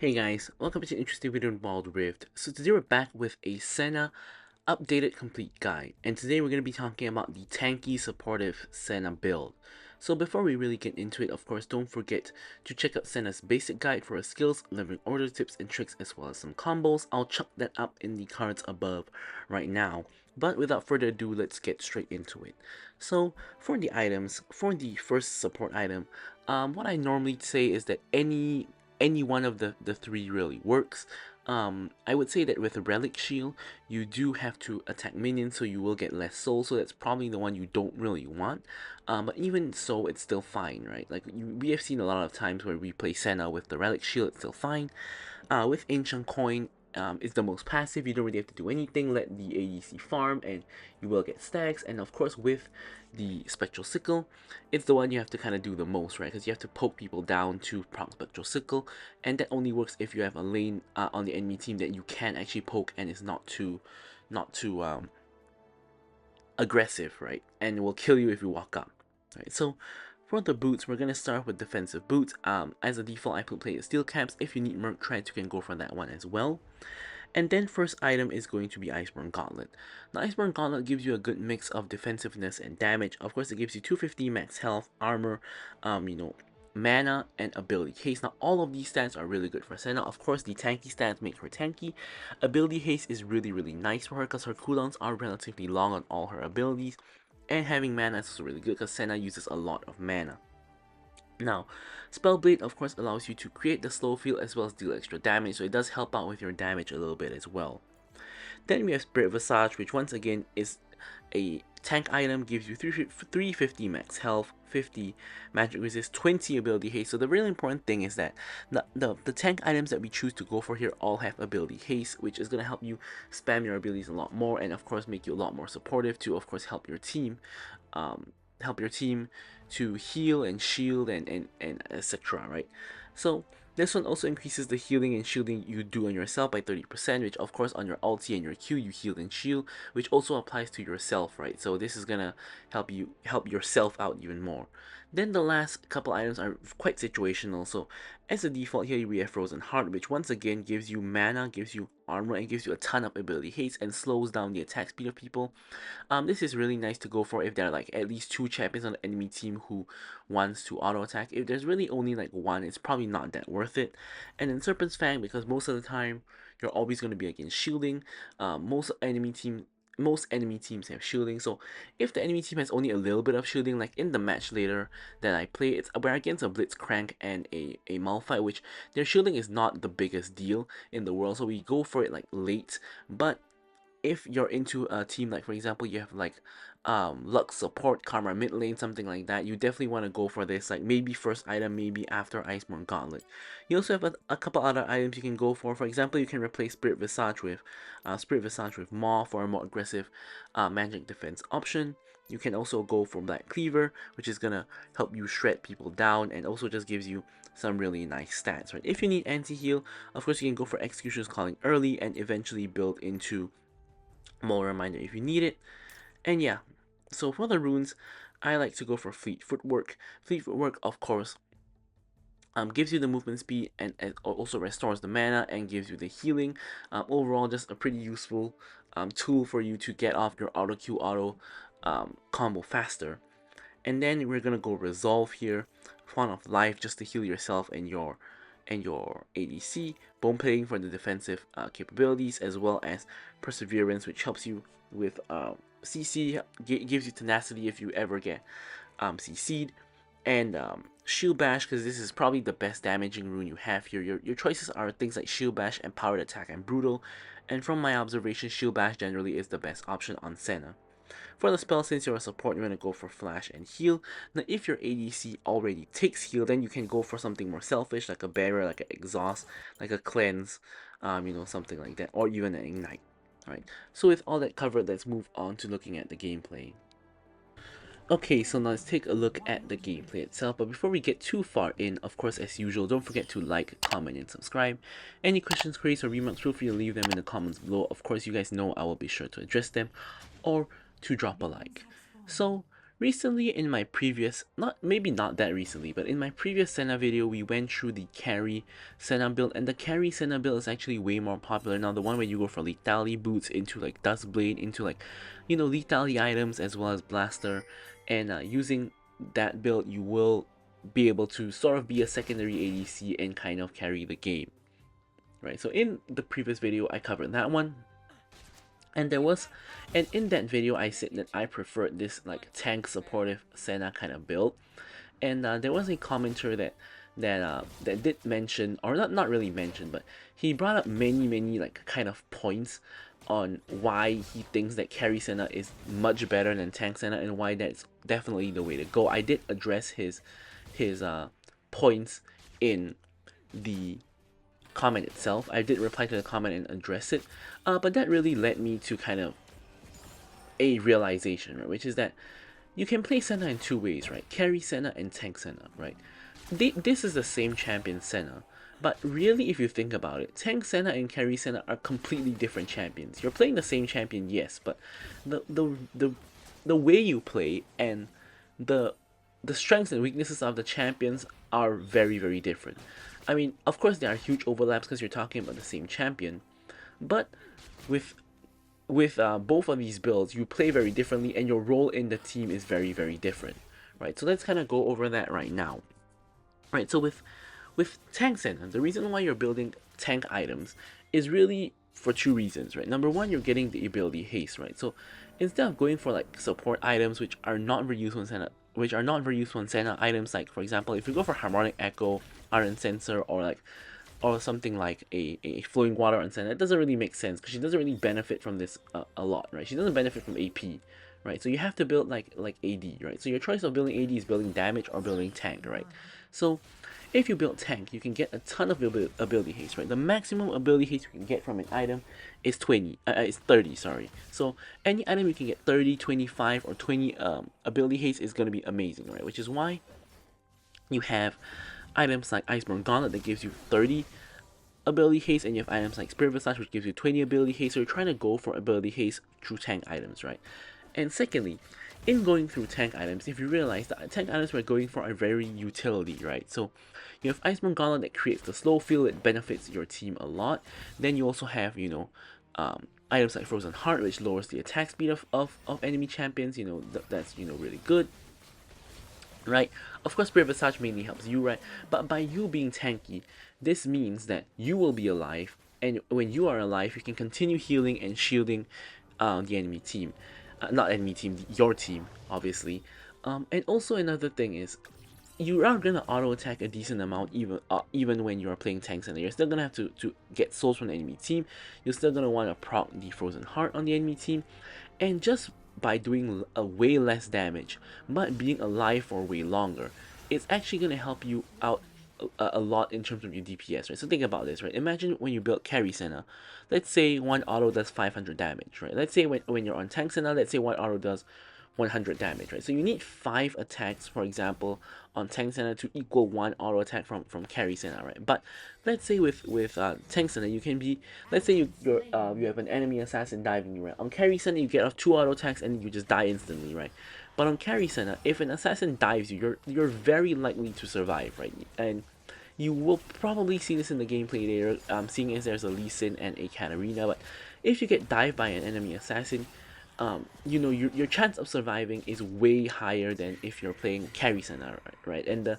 Hey guys, welcome to an interesting video in Wild Rift. So today we're back with a Senna updated complete guide, and today we're going to be talking about the tanky supportive Senna build. So before we really get into it, of course, don't forget to check out Senna's basic guide for her skills, living order tips and tricks, as well as some combos. I'll chuck that up in the cards above right now. But without further ado, let's get straight into it. So for the items, for the first support item, what I normally say is that any one of the three really works. I would say that with a relic shield, you do have to attack minions, so you will get less souls, so that's probably the one you don't really want. But even so, it's still fine, right? Like, we have seen a lot of times where we play Senna with the relic shield, it's still fine. With Ancient Coin, it's the most passive. You don't really have to do anything. Let the ADC farm and you will get stacks. And of course, with the Spectral Sickle, it's the one you have to kind of do the most, right? Because you have to poke people down to proc Spectral Sickle, and that only works if you have a lane on the enemy team that you can actually poke and is not too aggressive, right? And it will kill you if you walk up, right? So for the boots, we're gonna start with defensive boots. As a default, I play steel caps. If you need merc treads, you can go for that one as well. And then first item is going to be Iceborne Gauntlet. The Iceborne Gauntlet gives you a good mix of defensiveness and damage. Of course, it gives you 250 max health, armor, mana, and ability haste. Now, all of these stats are really good for Senna. Of course, the tanky stats make her tanky. Ability haste is really nice for her because her cooldowns are relatively long on all her abilities. And having mana is also really good because Senna uses a lot of mana. Now, Spellblade of course allows you to create the slow field as well as deal extra damage, so it does help out with your damage a little bit as well. Then we have Spirit Visage, which once again is a tank item, gives you 350 max health, 50 magic resist, 20 ability haste. So the really important thing is that the tank items that we choose to go for here all have ability haste, which is going to help you spam your abilities a lot more and of course make you a lot more supportive to of course help your team to heal and shield and etc, right? So this one also increases the healing and shielding you do on yourself by 30%, which of course on your ulti and your Q you heal and shield, which also applies to yourself, right? So this is gonna help yourself out even more. Then the last couple items are quite situational. So as a default here we have Frozen Heart, which once again gives you mana, gives you armor, and gives you a ton of ability haste and slows down the attack speed of people. This is really nice to go for if there are like at least 2 champions on the enemy team who wants to auto attack. If there's really only like one, it's probably not that worth it. And then Serpent's Fang, because most of the time you're always going to be against shielding. Most enemy teams have shielding, so if the enemy team has only a little bit of shielding, like in the match later that I play, we're against a Blitzcrank and a Malphite, which their shielding is not the biggest deal in the world, so we go for it like late. But if you're into a team, like for example you have like Lux support, Karma mid lane, something like that, you definitely want to go for this, like maybe first item, maybe after Iceborne Gauntlet. You also have a couple other items you can go for. For example, you can replace Spirit Visage with Maw for a more aggressive magic defense option. You can also go for Black Cleaver, which is gonna help you shred people down and also just gives you some really nice stats, right? If you need anti-heal, of course you can go for Executioner's Calling early and eventually build into More Reminder if you need it. And yeah, so for the runes, I like to go for Fleet Footwork. Fleet Footwork, of course, gives you the movement speed and also restores the mana and gives you the healing. Overall, just a pretty useful tool for you to get off your auto Q auto combo faster. And then we're gonna go Resolve here, Font of Life, just to heal yourself and your ADC, Bone Plating for the defensive capabilities, as well as Perseverance, which helps you with CC, gives you tenacity if you ever get CC'd, and Shield Bash, because this is probably the best damaging rune you have here. Your choices are things like Shield Bash, Empowered Attack, and Brutal, and from my observation, Shield Bash generally is the best option on Senna. For the spell, since you're a support, you're going to go for Flash and Heal. Now, if your ADC already takes Heal, then you can go for something more selfish, like a Barrier, like an Exhaust, like a Cleanse, something like that, or even an Ignite. Alright, so with all that covered, let's move on to looking at the gameplay. Okay, so now let's take a look at the gameplay itself, but before we get too far in, of course, as usual, don't forget to like, comment, and subscribe. Any questions, queries, or remarks, feel free to leave them in the comments below. Of course, you guys know I will be sure to address them, or to drop a like. So, Recently in my previous, maybe not that recently, but in my previous Senna video, we went through the carry Senna build, and the carry Senna build is actually way more popular now. The one where you go for lethality boots into like dust blade, into like, lethality items as well as blaster, and using that build, you will be able to sort of be a secondary ADC and kind of carry the game, right? So in the previous video, I covered that one. And in that video I said that I preferred this like tank supportive Senna kind of build, and there was a commenter that did mention, or not really mention, but he brought up many like kind of points on why he thinks that carry Senna is much better than tank Senna and why that's definitely the way to go. I did address his points in the comment itself. I did reply to the comment and address it, but that really led me to kind of a realization, right? Which is that you can play Senna in two ways, right? Carry Senna and tank Senna, right? This is the same champion Senna, but really if you think about it, tank Senna and carry Senna are completely different champions. You're playing the same champion, yes, but the way you play and the the strengths and weaknesses of the champions are very different. I mean, of course there are huge overlaps because you're talking about the same champion, but with both of these builds, you play very differently, and your role in the team is very different, right? So let's kind of go over that right now, right? So with tank Senna, the reason why you're building tank items is really for two reasons, right? Number one, you're getting the ability haste, right? So instead of going for like support items which are not very useful in Senna, items like, for example, if you go for harmonic echo, iron sensor, or something like a flowing water on Senna, it doesn't really make sense because she doesn't really benefit from this a lot, right? She doesn't benefit from AP, right? So you have to build like AD, right? So your choice of building AD is building damage or building tank, right? So if you build tank, you can get a ton of ability haste, right? The maximum ability haste you can get from an item is 30, sorry. So any item you can get 30, 25, or 20 ability haste is going to be amazing, right? Which is why you have items like Iceborne Gauntlet that gives you 30 ability haste, and you have items like Spirit Visage which gives you 20 ability haste. So you're trying to go for ability haste through tank items, right? And secondly, in going through tank items, if you realize that tank items we're going for are very utility, right? So you have Iceborne Gauntlet that creates the slow feel, it benefits your team a lot. Then you also have, items like Frozen Heart, which lowers the attack speed of enemy champions, that's, really good, right? Of course, Spirit Visage mainly helps you, right? But by you being tanky, this means that you will be alive, and when you are alive, you can continue healing and shielding the enemy team. Not enemy team, your team, obviously. And also another thing is, you are gonna auto attack a decent amount even when you are playing tanks, and you're still gonna have to get souls from the enemy team. You're still gonna want to proc the Frozen Heart on the enemy team, and just by doing a way less damage but being alive for way longer, it's actually gonna help you out a lot in terms of your DPS, right? So think about this, right? Imagine when you build carry Senna, let's say one auto does 500 damage, right? Let's say when you're on tank Senna, let's say one auto does 100 damage, right? So you need 5 attacks, for example, on tank Senna to equal 1 auto attack from carry Senna, right? But let's say with tank Senna, you can be, let's say you have an enemy assassin diving you, right? On carry Senna, you get off 2 auto attacks and you just die instantly, right? But on carry Senna, if an assassin dives you, you're very likely to survive, right? And you will probably see this in the gameplay later, seeing as there's a Lee Sin and a Katarina. But if you get dived by an enemy assassin, your chance of surviving is way higher than if you're playing carry Senna, right? And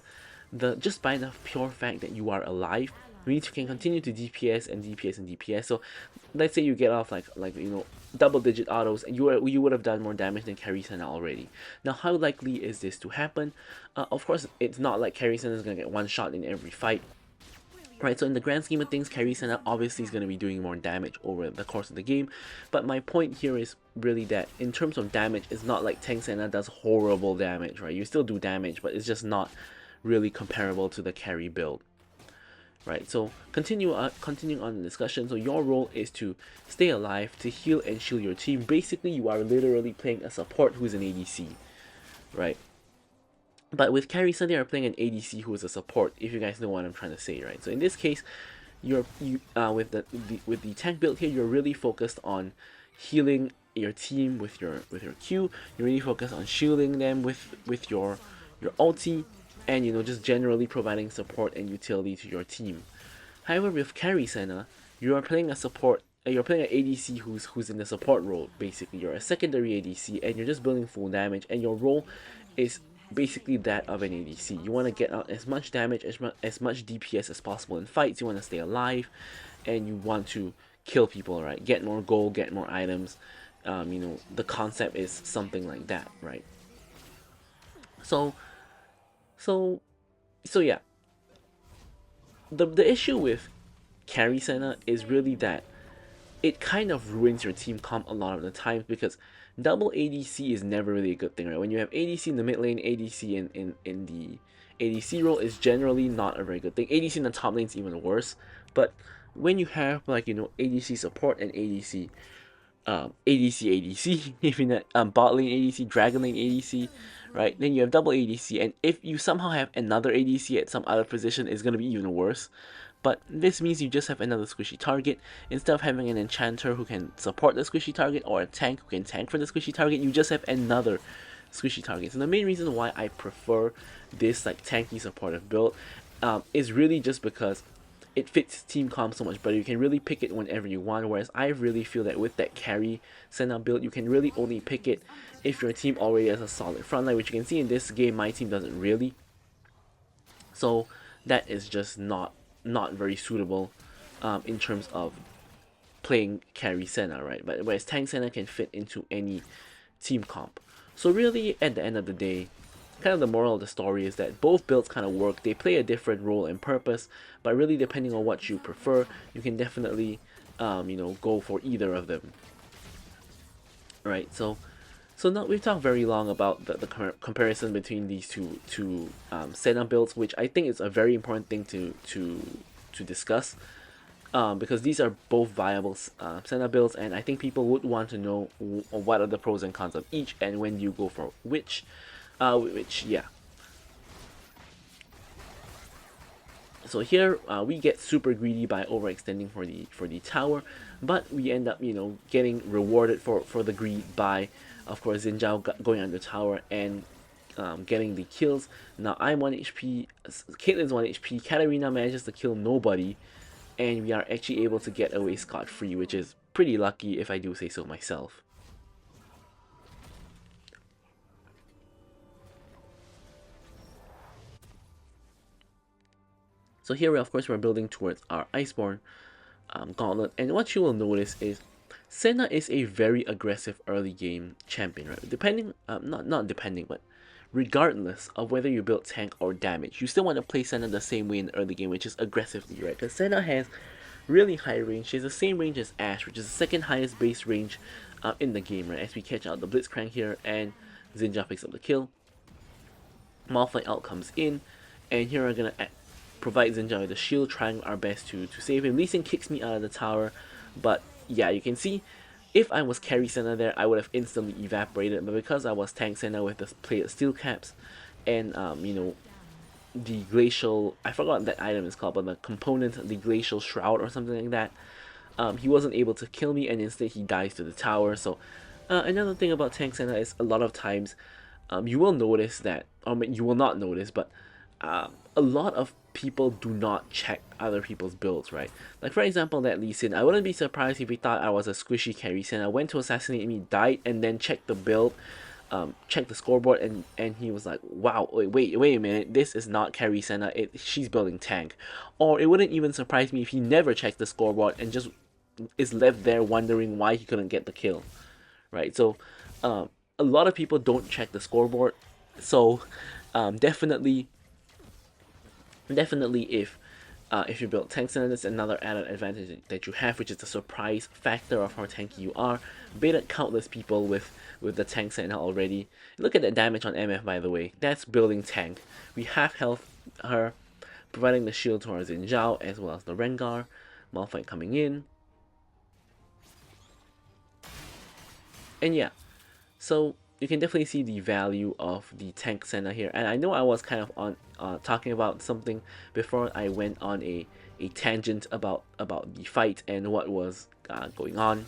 the just by the pure fact that you are alive means you can continue to DPS and DPS and DPS. So let's say you get off like double digit autos, and you would have done more damage than carry Senna already. Now, how likely is this to happen? Of course, it's not like carry Senna is gonna get one shot in every fight, right? So in the grand scheme of things, carry Senna obviously is going to be doing more damage over the course of the game. But my point here is really that in terms of damage, it's not like tank Senna does horrible damage, right? You still do damage, but it's just not really comparable to the carry build, right? So continuing on the discussion. So your role is to stay alive, to heal and shield your team. Basically, you are literally playing a support who's an ADC, right? But with carry Senna, they are playing an ADC who is a support, if you guys know what I'm trying to say, right? So in this case, with the tank build here, you're really focused on healing your team with your Q. You really focus on shielding them with your ulti, and just generally providing support and utility to your team. However, with carry Senna, you are playing a support. You're playing an ADC who's in the support role. Basically, you're a secondary ADC, and you're just building full damage. And your role is basically that of an ADC. You want to get out as much damage, as much DPS as possible in fights. You want to stay alive, and you want to kill people. Right? Get more gold, get more items. The concept is something like that, right? So, so, so yeah. The issue with carry Senna is really that it kind of ruins your team comp a lot of the times, because double ADC is never really a good thing, right? When you have ADC in the mid lane, ADC in the ADC role is generally not a very good thing. ADC in the top lane is even worse. But when you have like ADC support and ADC, even that bot lane ADC, dragon lane ADC, right? Then you have double ADC, and if you somehow have another ADC at some other position, it's gonna be even worse. But this means you just have another squishy target. Instead of having an enchanter who can support the squishy target, or a tank who can tank for the squishy target, you just have another squishy target. So the main reason why I prefer this like tanky supportive build is really just because it fits team comp so much better. You can really pick it whenever you want, whereas I really feel that with that carry Senna build, you can really only pick it if your team already has a solid frontline, which you can see in this game my team doesn't really. So that is just not very suitable in terms of playing carry Senna, right? But whereas tank Senna can fit into any team comp. So really, at the end of the day, kind of the moral of the story is that both builds kind of work. They play a different role and purpose, but really depending on what you prefer, you can definitely go for either of them. Right? So now we've talked very long about the comparison between these two Senna builds, which I think is a very important thing to discuss, because these are both viable Senna builds, and I think people would want to know what are the pros and cons of each, and when you go for which. Yeah. So here we get super greedy by overextending for the tower, but we end up getting rewarded for the greed by, of course, Xin Zhao going under tower and getting the kills. Now I'm 1 HP, Caitlyn's 1 HP, Katarina manages to kill nobody, and we are actually able to get away scot-free, which is pretty lucky if I do say so myself. So here, of course, we're building towards our Iceborne gauntlet, and what you will notice is Senna is a very aggressive early game champion, right? Depending, not depending, but regardless of whether you build tank or damage, you still want to play Senna the same way in the early game, which is aggressively, right? Because Senna has really high range. She has the same range as Ashe, which is the second highest base range in the game, right? As we catch out the Blitzcrank here, and Xin Zhao picks up the kill. Malphite ult comes in, and here we're gonna provide Xin Zhao with the shield, trying our best to save him. Lee Sin kicks me out of the tower, but yeah, you can see if I was carry Senna there, I would have instantly evaporated, but because I was tank Senna with the plated steel caps and the glacial, I forgot what that item is called, but the component, the glacial shroud or something like that, he wasn't able to kill me, and instead he dies to the tower. So another thing about tank Senna is a lot of times you will notice that, or you will not notice, but a lot of people do not check other people's builds, right? Like for example, that Lee Sin, I wouldn't be surprised if he thought I was a squishy carry Sin. I went to assassinate me, died, and then checked the build, checked the scoreboard, and he was like, wow, wait a minute, this is not carry Senna, she's building tank. Or it wouldn't even surprise me if he never checked the scoreboard and just is left there wondering why he couldn't get the kill, right? So a lot of people don't check the scoreboard, so definitely if you build tank Senna, that's another added advantage that you have, which is the surprise factor of how tanky you are. Baited countless people with the tank Senna already. Look at that damage on MF, by the way. That's building tank. We have health her, providing the shield to our Xin Zhao as well as the Rengar. Malphite coming in. And yeah, so you can definitely see the value of the tank Senna here. And I know I was kind of on talking about something before I went on a tangent about the fight and what was going on.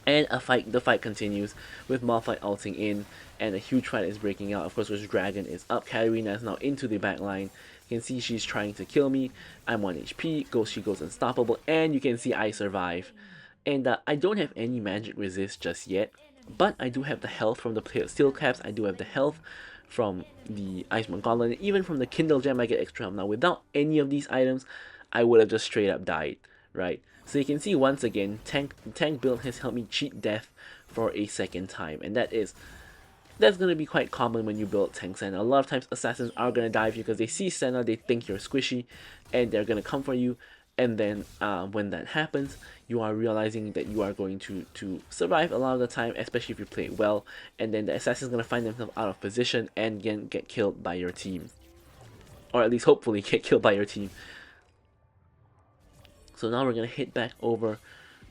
And the fight continues with Malphite ulting in, and a huge fight is breaking out. Of course, this dragon is up. Katarina is now into the back line. You can see she's trying to kill me. I'm 1 HP. She goes unstoppable, and you can see I survive. And I don't have any magic resist just yet, but I do have the health from the steel caps. I do have the health from the Ice Gauntlet, and even from the Kindle Gem I get extra health. Now without any of these items, I would have just straight up died, right? So you can see once again, tank build has helped me cheat death for a second time, and that's going to be quite common when you build tank Senna. A lot of times assassins are going to die if you because they see Senna, they think you're squishy, and they're going to come for you. And then when that happens, you are realizing that you are going to survive a lot of the time, especially if you play it well. And then the assassin is going to find themselves out of position and again get killed by your team. Or at least hopefully get killed by your team. So now we're going to hit back over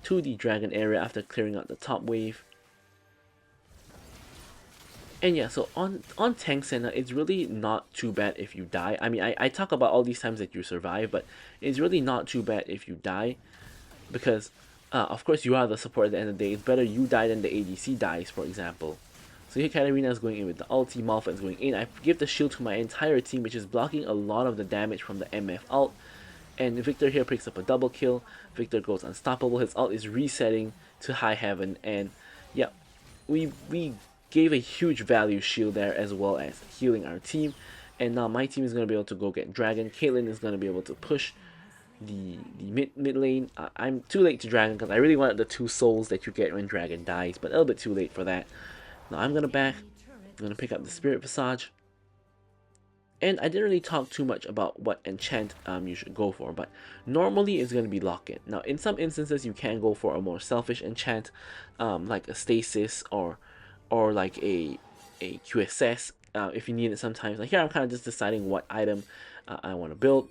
to the dragon area after clearing out the top wave. And yeah, so on tank Senna, it's really not too bad if you die. I mean, I talk about all these times that you survive, but it's really not too bad if you die. Because, of course, you are the support at the end of the day. It's better you die than the ADC dies, for example. So here Katarina is going in with the ulti, Malphite is going in. I give the shield to my entire team, which is blocking a lot of the damage from the MF ult. And Victor here picks up a double kill. Victor goes unstoppable. His ult is resetting to high heaven. And yeah, we gave a huge value shield there as well as healing our team. And now my team is going to be able to go get Dragon. Caitlyn is going to be able to push the mid lane. I'm too late to Dragon because I really wanted the 2 souls that you get when Dragon dies, but a little bit too late for that. Now I'm going to back. I'm going to pick up the Spirit Visage. And I didn't really talk too much about what enchant you should go for, but normally it's going to be lock-in. Now in some instances you can go for a more selfish enchant, like a stasis or like a QSS if you need it sometimes. Like here I'm kind of just deciding what item I want to build.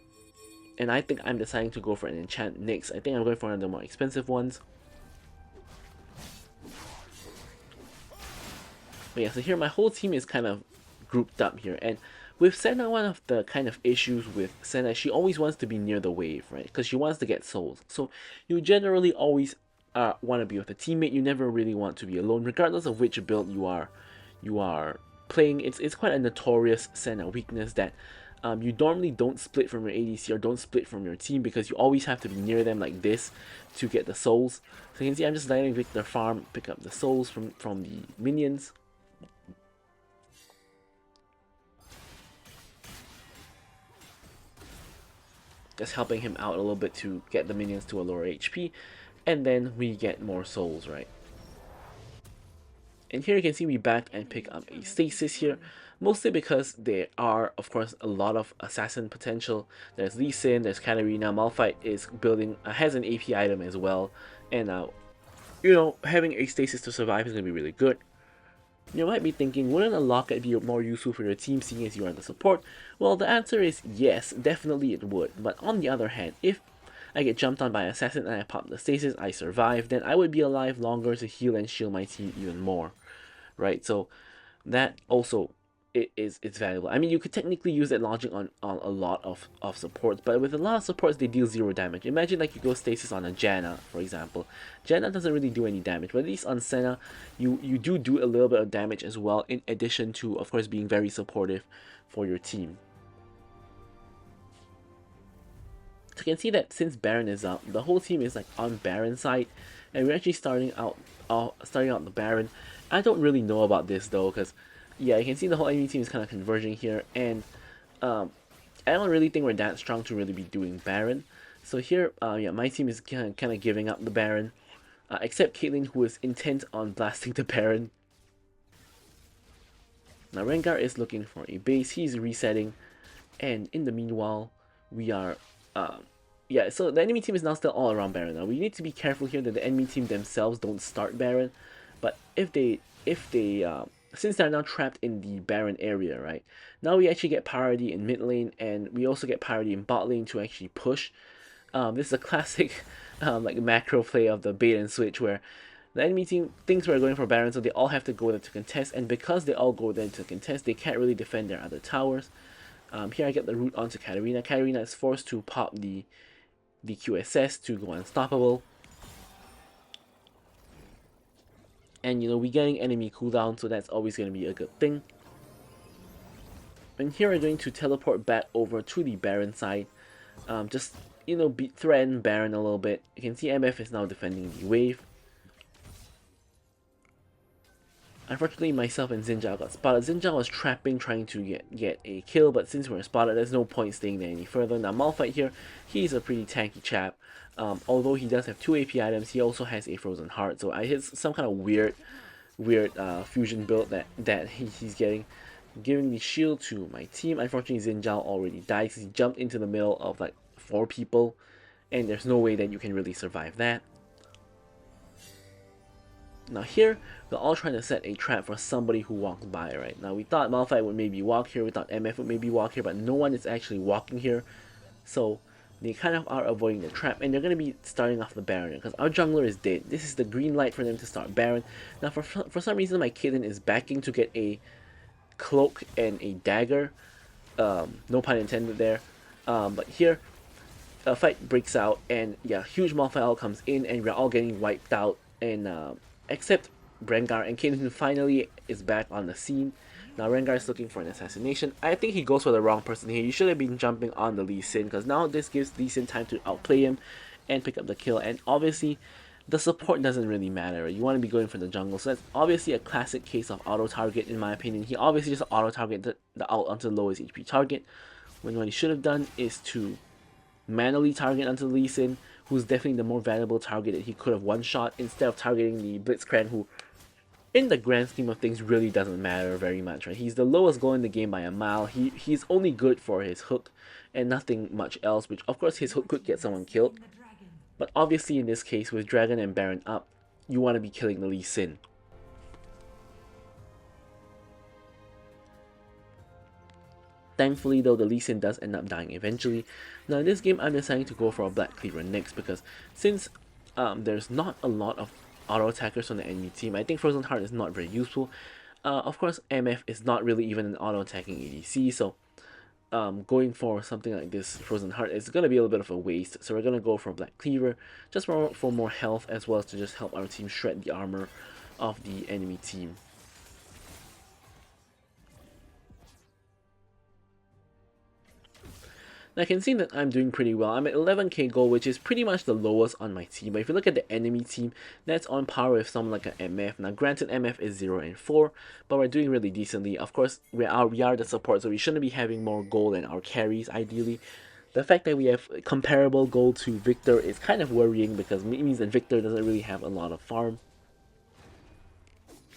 And I think I'm deciding to go for an enchant next. I think I'm going for one of the more expensive ones. But yeah, so here my whole team is kind of grouped up here. And with Senna, one of the kind of issues with Senna, she always wants to be near the wave, right? Because she wants to get souls. So you generally always want to be with a teammate. You never really want to be alone, regardless of which build you are playing. It's quite a notorious Senna weakness that you normally don't split from your ADC or don't split from your team because you always have to be near them like this to get the souls. So you can see I'm just letting Victor farm, pick up the souls from the minions. Just helping him out a little bit to get the minions to a lower HP, and then we get more souls, right? And here you can see we back and pick up a stasis here, mostly because there are, of course, a lot of assassin potential. There's Lee Sin, there's Katarina, Malphite is building, has an AP item as well, and you know, having a stasis to survive is going to be really good. You might be thinking, wouldn't a locket be more useful for your team seeing as you are the support? Well, the answer is yes, definitely it would. But on the other hand, if I get jumped on by an assassin and I pop the stasis, I survive, then I would be alive longer to heal and shield my team even more. Right? So that also it's valuable. I mean, you could technically use that logic on a lot of supports, but with a lot of supports, they deal 0 damage. Imagine like you go stasis on a Janna, for example. Janna doesn't really do any damage, but at least on Senna, you do a little bit of damage as well, in addition to, of course, being very supportive for your team. So you can see that since Baron is up, the whole team is like on Baron side, and we're actually starting out the Baron. I don't really know about this though, because yeah, you can see the whole enemy team is kind of converging here, and I don't really think we're that strong to really be doing Baron. So here, yeah, my team is kind of giving up the Baron, except Caitlyn, who is intent on blasting the Baron. Now Rengar is looking for a base, he's resetting, and in the meanwhile, we are, yeah, so the enemy team is now still all around Baron. Now we need to be careful here that the enemy team themselves don't start Baron, but if they since they're now trapped in the Baron area, right? Now we actually get priority in mid lane, and we also get priority in bot lane to actually push. This is a classic like macro play of the bait and switch where the enemy team thinks we're going for Baron, so they all have to go there to contest, and because they all go there to contest, they can't really defend their other towers. Here I get the root onto Katarina. Katarina is forced to pop the QSS to go unstoppable. And you know, we're getting enemy cooldown, so that's always going to be a good thing. And here we're going to teleport back over to the Baron side. Just, you know, threaten Baron a little bit. You can see MF is now defending the wave. Unfortunately, myself and Zinjao got spotted. Zinjao was trapping, trying to get a kill, but since we were spotted, there's no point staying there any further. Now, Malphite here, he's a pretty tanky chap. Although he does have 2 AP items, he also has a Frozen Heart, so I hit some kind of weird fusion build that he's getting. Giving the shield to my team. Unfortunately, Zinjao already died because he jumped into the middle of like 4 people, and there's no way that you can really survive that. Now here, we're all trying to set a trap for somebody who walks by, right? Now we thought Malphite would maybe walk here, we thought MF would maybe walk here, but no one is actually walking here. So they kind of are avoiding the trap, and they're going to be starting off the Baron because our jungler is dead. This is the green light for them to start Baron. Now for some reason my Caitlyn is backing to get a cloak and a dagger. No pun intended there. But here, a fight breaks out, and yeah, huge Malphite comes in, and we're all getting wiped out. And except Rengar, and Caitlyn finally is back on the scene. Now Rengar is looking for an assassination. I think he goes for the wrong person here. He should have been jumping on the Lee Sin, because now this gives Lee Sin time to outplay him and pick up the kill. And obviously, the support doesn't really matter. You want to be going for the jungle. So that's obviously a classic case of auto-target in my opinion. He obviously just auto-target the ult onto the lowest HP target, when what he should have done is to manually target onto Lee Sin, who's definitely the more valuable target that he could have one-shot, instead of targeting the Blitzcrank, who in the grand scheme of things really doesn't matter very much, right? He's the lowest goal in the game by a mile. He's only good for his hook and nothing much else, which of course his hook could get someone killed. But obviously in this case, with Dragon and Baron up, you want to be killing the Lee Sin. Thankfully though, the Lee Sin does end up dying eventually. Now in this game, I'm deciding to go for a Black Cleaver next, because since there's not a lot of auto attackers on the enemy team, I think Frozen Heart is not very useful. Of course, MF is not really even an auto attacking ADC, so going for something like this Frozen Heart is going to be a little bit of a waste. So we're going to go for Black Cleaver, just for more health, as well as to just help our team shred the armor of the enemy team. Now I can see that I'm doing pretty well. I'm at 11k gold, which is pretty much the lowest on my team. But if you look at the enemy team, that's on par with someone like an MF. Now granted, MF is 0 and 4, but we're doing really decently. Of course, we are the support, so we shouldn't be having more gold than our carries, ideally. The fact that we have comparable gold to Victor is kind of worrying, because it means that Victor doesn't really have a lot of farm.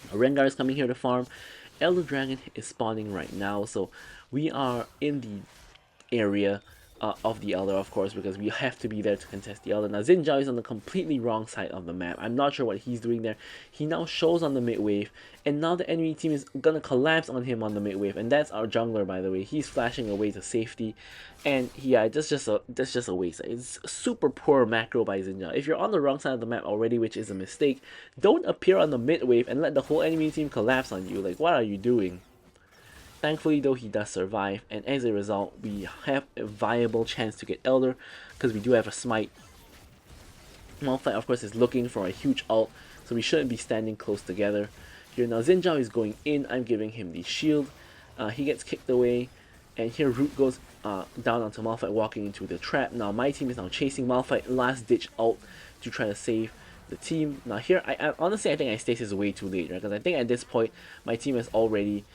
Rengar is coming here to farm. Elder Dragon is spawning right now, so we are in the area of the Elder, of course, because we have to be there to contest the Elder. Now Zinjao is on the completely wrong side of the map. I'm not sure what he's doing there. He now shows on the mid wave, and now the enemy team is gonna collapse on him on the mid wave, and that's our jungler, by the way. He's flashing away to safety, and yeah, that's just a waste. It's super poor macro by Zinjao. If you're on the wrong side of the map already, which is a mistake, don't appear on the mid wave and let the whole enemy team collapse on you. Like, what are you doing? Thankfully though, he does survive, and as a result, we have a viable chance to get Elder, because we do have a smite. Malphite of course is looking for a huge ult, so we shouldn't be standing close together. Here now Zinjao is going in, I'm giving him the shield. He gets kicked away, and here Root goes down onto Malphite, walking into the trap. Now my team is now chasing Malphite, last ditch ult to try to save the team. Now here, I honestly, I think I stasis way too late, right? Because I think at this point, my team has already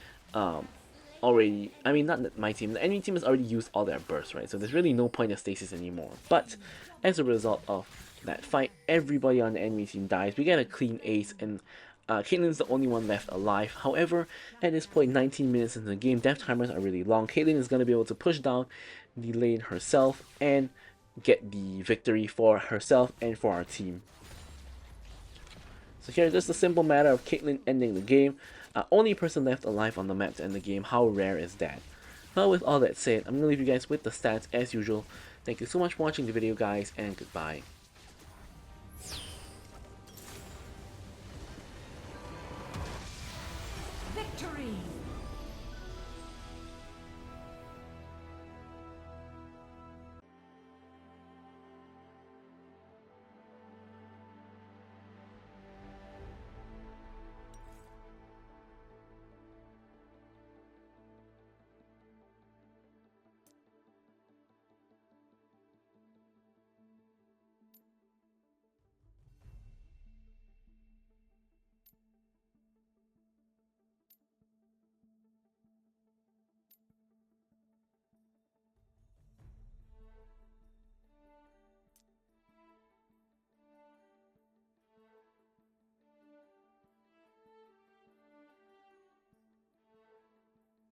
I mean, not my team, the enemy team has already used all their bursts, right? So there's really no point of stasis anymore. But as a result of that fight, everybody on the enemy team dies. We get a clean ace, and Caitlyn's the only one left alive. However, at this point, 19 minutes into the game, death timers are really long. Caitlyn is going to be able to push down the lane herself and get the victory for herself and for our team. So here's just a simple matter of Caitlyn ending the game. Only person left alive on the map to end the game. How rare is that? Well, with all that said, I'm going to leave you guys with the stats as usual. Thank you so much for watching the video, guys, and goodbye. Victory!